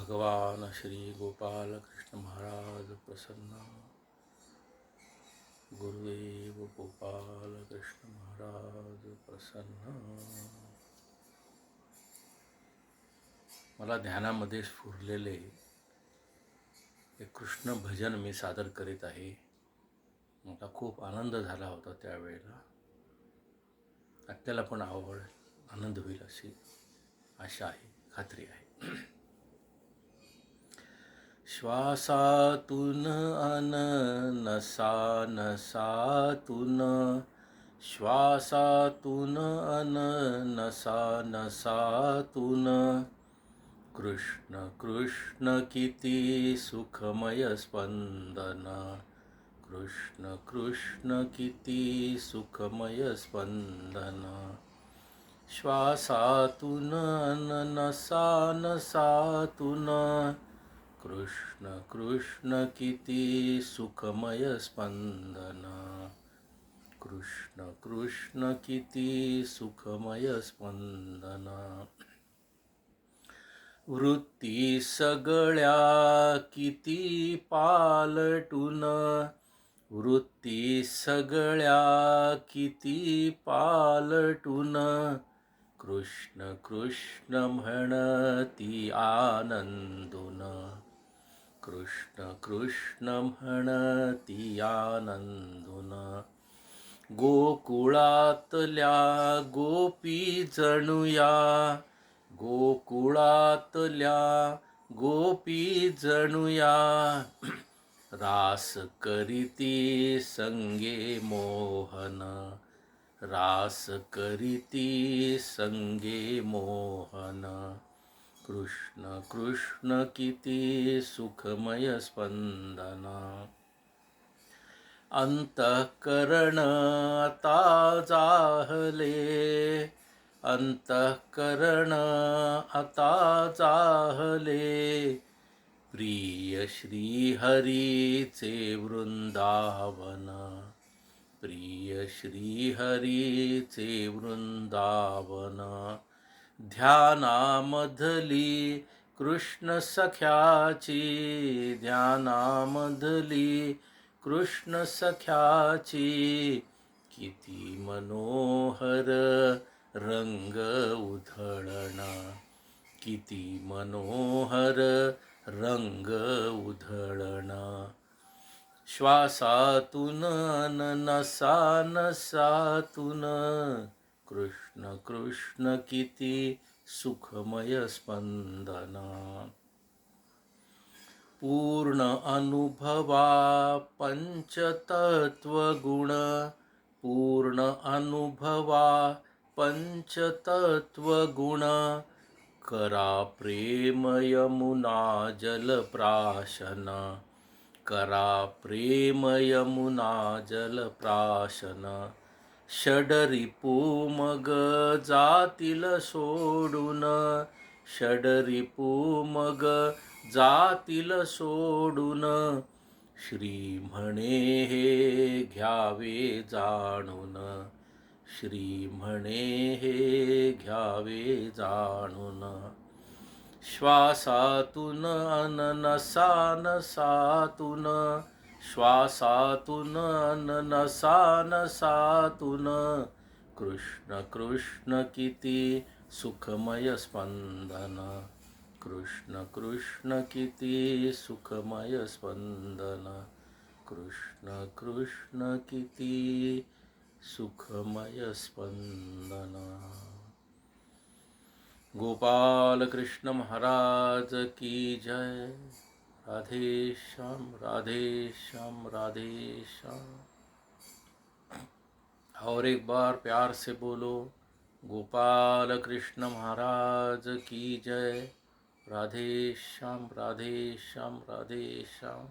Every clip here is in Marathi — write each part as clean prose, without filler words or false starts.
भगवान श्री गोपाल कृष्ण महाराज प्रसन्न. गुरुदेव गोपाल कृष्ण महाराज प्रसन्न. मला ध्यानामध्ये स्फुरलेले एक कृष्ण भजन मी सादर करीत आहे. मला खूप आनंद झाला होता त्यावेळेला. आपल्याला पण आनंद होईल अशी आशा आहे, खात्री आहे. श्वासातून अन नसा नसातून, श्वासातून अन नसा नसातून, कृष्ण कृष्ण किती सुखमय स्पंदन, कृष्ण कृष्ण किती सुखमय स्पंदन. श्वासातून अन नसा नसातून, कृष्ण कृष्ण किती सुखमय स्पंदन, कृष्ण कृष्ण किती सुखमय स्पंदन. वृत्ती सगळ्या किती पालटून, वृत्ती सगळ्या किती पालटून, कृष्ण कृष्ण म्हणती आनंदून, कृष्ण कृष्ण म्हणती आनंदून. गोकुळातल्या गोपी जणूया, गोकुळातल्या गोपी जणूया, रास करीती संगे मोहन, रास करीती संगे मोहन. कृष्ण कृष्ण किती सुखमय स्पंदन. अंतःकरण आता जाहले, अंतःकरण आता जाहले, प्रिय श्री हरीचे वृंदावन, प्रिय श्री हरीचे वृंदावन. ध्यानामधली कृष्ण सख्याची, ध्यानामधली कृष्ण सख्याची, किती मनोहर रंग उधळणा, किती मनोहर रंग उधळणा. श्वासातून अन नसा नसातून, कृष्ण कृष्ण किती सुखमय स्पंदन. पूर्ण अनुभवा पंचतत्व गुण, पूर्ण अनुभवा पंचतत्व गुण, करा प्रेम यमुना जल प्राशन, करा प्रेम यमुना जल प्राशन. षडरिपू मग जातील सोडून, षडरिपू मग जातील सोडून, श्री म्हणे हे घ्यावे जाणून, श्री म्हणे हे घ्यावे जाणून. श्वासातून अन नसा नसातून, श्वासातून अन नसा नसातून, कृष्ण कृष्ण किती सुखमय स्पंदन, कृष्ण कृष्ण किती सुखमय स्पंदन, कृष्ण कृष्ण किती सुखमय स्पंदन. गोपाल कृष्ण महाराज की जय. राधे श्याम राधे श्याम राधे श्याम. और एक बार प्यार से बोलो, गोपाल कृष्ण महाराज की जय. राधे श्याम राधे श्याम राधे श्याम.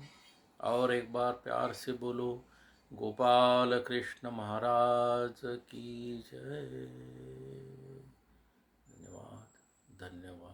और एक बार प्यार से बोलो, गोपाल कृष्ण महाराज की जय. धन्यवाद धन्यवाद.